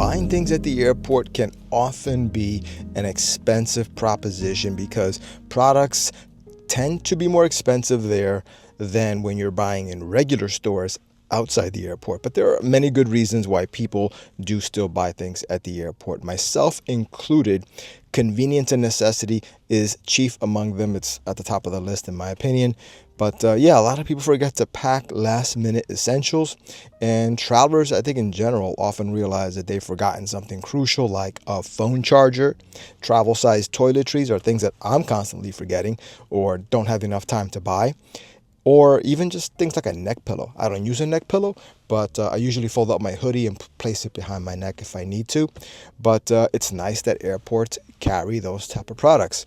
Buying things at the airport can often be an expensive proposition because products tend to be more expensive there than when you're buying in regular stores outside the airport. But there are many good reasons why people do still buy things at the airport, myself included. Convenience and necessity is chief among them. It's at the top of the list, in my opinion. But yeah, a lot of people forget to pack last minute essentials. And travelers, I think in general, often realize that they've forgotten something crucial like a phone charger. Travel sized toiletries are things that I'm constantly forgetting or don't have enough time to buy. Or even just things like a neck pillow. I don't use a neck pillow, but I usually fold up my hoodie and place it behind my neck if I need to. But it's nice that airports carry those type of products.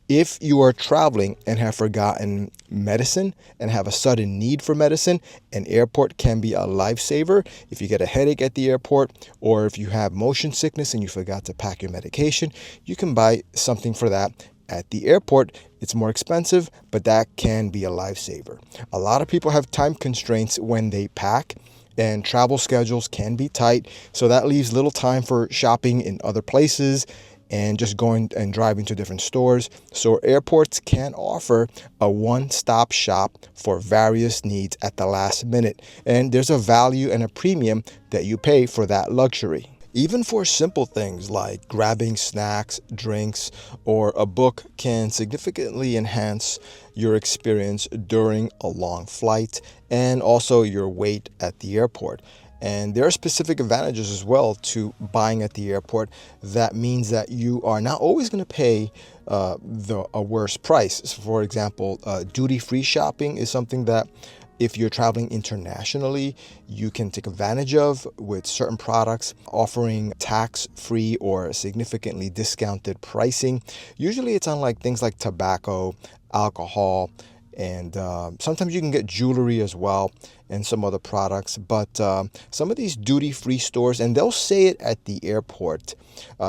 If you are traveling and have forgotten medicine and have a sudden need for medicine, an airport can be a lifesaver. If you get a headache at the airport, or if you have motion sickness and you forgot to pack your medication, you can buy something for that at the airport. It's more expensive, but that can be a lifesaver. A lot of people have time constraints when they pack, and travel schedules can be tight. So that leaves little time for shopping in other places and just going and driving to different stores. So airports can offer a one-stop shop for various needs at the last minute. And there's a value and a premium that you pay for that luxury. Even for simple things like grabbing snacks, drinks, or a book can significantly enhance your experience during a long flight and also your wait at the airport. And there are specific advantages as well to buying at the airport. That means that you are not always going to pay a worse price. So for example, duty-free shopping is something that if you're traveling internationally, you can take advantage of with certain products offering tax-free or significantly discounted pricing. Usually it's on things like tobacco, alcohol, and sometimes you can get jewelry as well and some other products. But some of these duty-free stores, and they'll say it at the airport,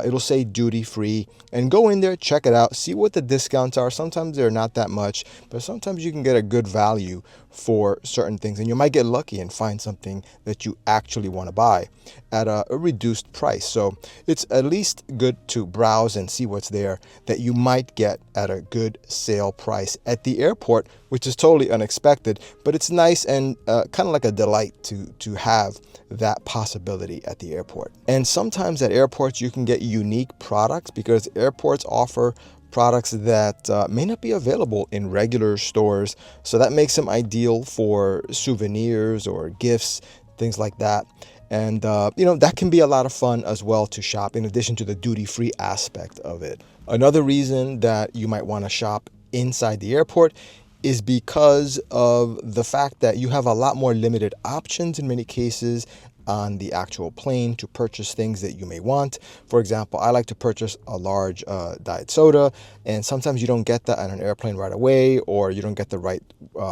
it'll say duty-free, and go in there, check it out, see what the discounts are. Sometimes they're not that much, but sometimes you can get a good value for certain things, and you might get lucky and find something that you actually want to buy at a reduced price. So it's at least good to browse and see what's there that you might get at a good sale price at the airport, which is totally unexpected, but it's nice and kind of like a delight to have that possibility at the airport. And sometimes at airports you can get unique products because airports offer products that may not be available in regular stores. So that makes them ideal for souvenirs or gifts, things like that. And, that can be a lot of fun as well to shop in addition to the duty-free aspect of it. Another reason that you might want to shop inside the airport is because of the fact that you have a lot more limited options in many cases on the actual plane to purchase things that you may want. For example, I like to purchase a large diet soda, and sometimes you don't get that on an airplane right away, or you don't get the right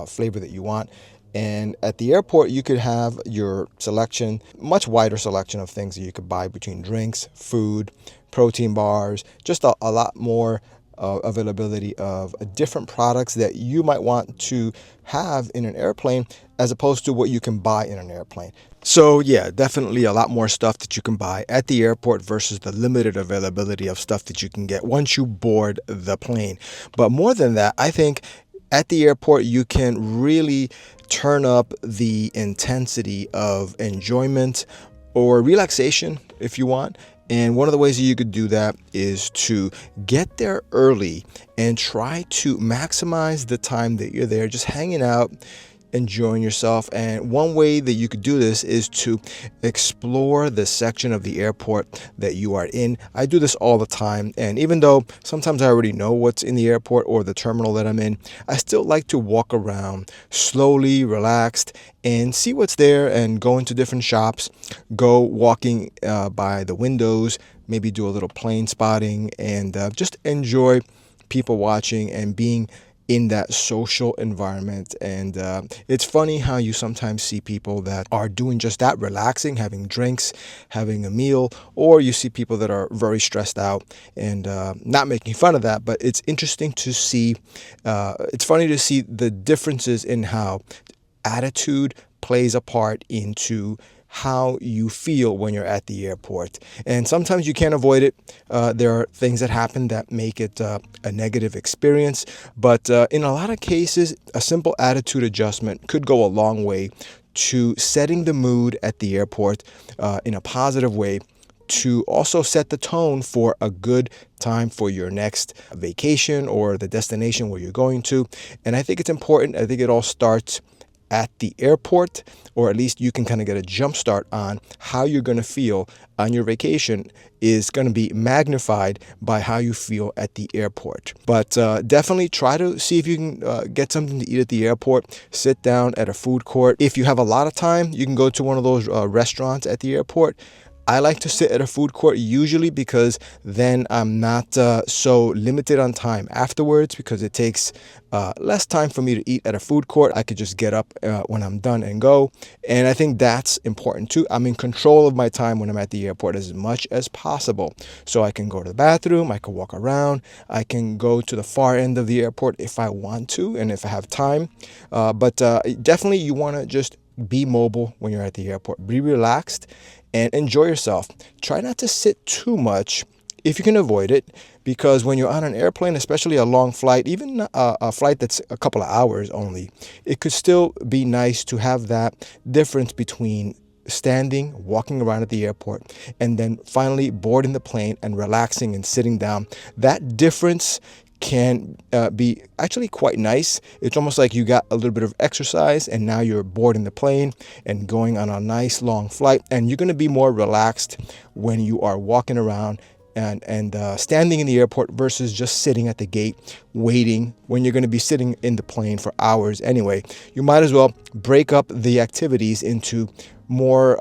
flavor that you want. And at the airport, you could have your selection, much wider selection of things that you could buy between drinks, food, protein bars, just a lot more availability of different products that you might want to have in an airplane as opposed to what you can buy in an airplane. So yeah, definitely a lot more stuff that you can buy at the airport versus the limited availability of stuff that you can get once you board the plane. But more than that, I think at the airport you can really turn up the intensity of enjoyment or relaxation if you want. And one of the ways that you could do that is to get there early and try to maximize the time that you're there, just hanging out, enjoying yourself. And one way that you could do this is to explore the section of the airport that you are in. I do this all the time, and even though sometimes I already know what's in the airport or the terminal that I'm in, I still like to walk around slowly, relaxed, and see what's there and go into different shops, go walking by the windows, maybe do a little plane spotting, and just enjoy people watching and being in that social environment. And it's funny how you sometimes see people that are doing just that, relaxing, having drinks, having a meal, or you see people that are very stressed out, and not making fun of that, but it's interesting to see, it's funny to see the differences in how attitude plays a part into how you feel when you're at the airport. And sometimes you can't avoid it. There are things that happen that make it a negative experience. But in a lot of cases, a simple attitude adjustment could go a long way to setting the mood at the airport in a positive way, to also set the tone for a good time for your next vacation or the destination where you're going to. And I think it's important. I think it all starts at the airport, or at least you can kind of get a jump start on how you're going to feel on your vacation is going to be magnified by how you feel at the airport. But definitely try to see if you can get something to eat at the airport. Sit down at a food court. If you have a lot of time, you can go to one of those restaurants at the airport. I like to sit at a food court usually because then I'm not so limited on time afterwards, because it takes less time for me to eat at a food court. I could just get up when I'm done and go. And I think that's important too. I'm in control of my time when I'm at the airport as much as possible. So I can go to the bathroom, I can walk around, I can go to the far end of the airport if I want to and if I have time. But definitely you want to just be mobile when you're at the airport. Be relaxed and enjoy yourself. Try not to sit too much if you can avoid it, because when you're on an airplane, especially a long flight, even a flight that's a couple of hours only, it could still be nice to have that difference between standing, walking around at the airport, and then finally boarding the plane and relaxing and sitting down. That difference can be actually quite nice. It's almost like you got a little bit of exercise and now you're boarding the plane and going on a nice long flight, and you're going to be more relaxed when you are walking around and standing in the airport versus just sitting at the gate waiting when you're going to be sitting in the plane for hours anyway. You might as well break up the activities into more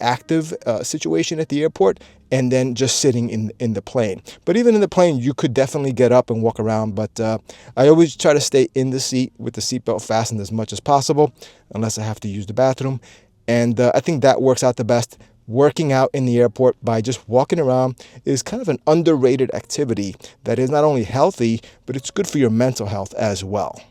active situation at the airport and then just sitting in the plane. But even in the plane, you could definitely get up and walk around. But I always try to stay in the seat with the seatbelt fastened as much as possible, unless I have to use the bathroom. And I think that works out the best. Working out in the airport by just walking around is kind of an underrated activity that is not only healthy, but it's good for your mental health as well.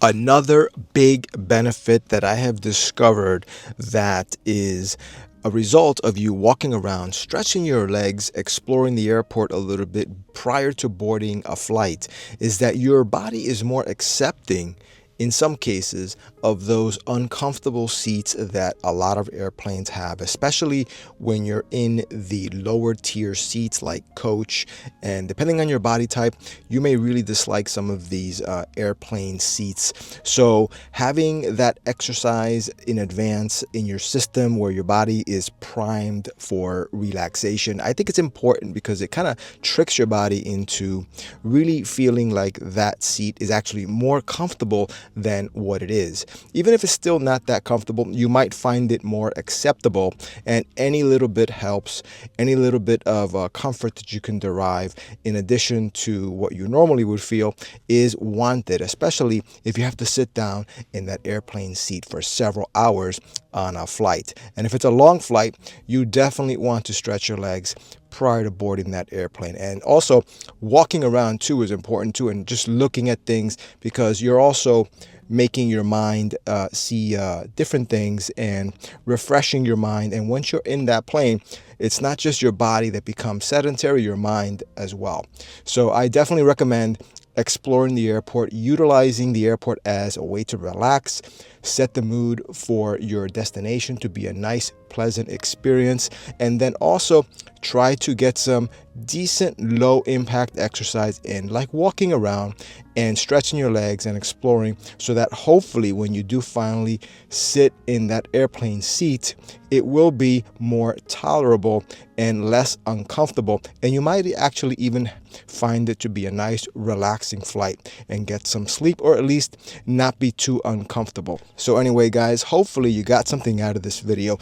Another big benefit that I have discovered that is a result of you walking around, stretching your legs, exploring the airport a little bit prior to boarding a flight, is that your body is more accepting in some cases of those uncomfortable seats that a lot of airplanes have, especially when you're in the lower tier seats like coach. And depending on your body type, you may really dislike some of these airplane seats. So having that exercise in advance in your system where your body is primed for relaxation, I think it's important because it kind of tricks your body into really feeling like that seat is actually more comfortable than what it is. Even if it's still not that comfortable, you might find it more acceptable, and any little bit helps. Any little bit of comfort that you can derive in addition to what you normally would feel is wanted, especially if you have to sit down in that airplane seat for several hours on a flight. And if it's a long flight, you definitely want to stretch your legs prior to boarding that airplane. And also walking around too is important too, and just looking at things, because you're also making your mind see different things and refreshing your mind. And once you're in that plane, it's not just your body that becomes sedentary, your mind as well. So I definitely recommend exploring the airport, utilizing the airport as a way to relax, set the mood for your destination to be a nice, pleasant experience, and then also try to get some decent low impact exercise in, like walking around and stretching your legs and exploring, so that hopefully when you do finally sit in that airplane seat, it will be more tolerable and less uncomfortable, and you might actually even find it to be a nice relaxing flight and get some sleep, or at least not be too uncomfortable. So anyway guys, hopefully you got something out of this video.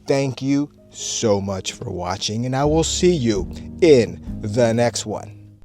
Thank you so much for watching, and I will see you in the next one.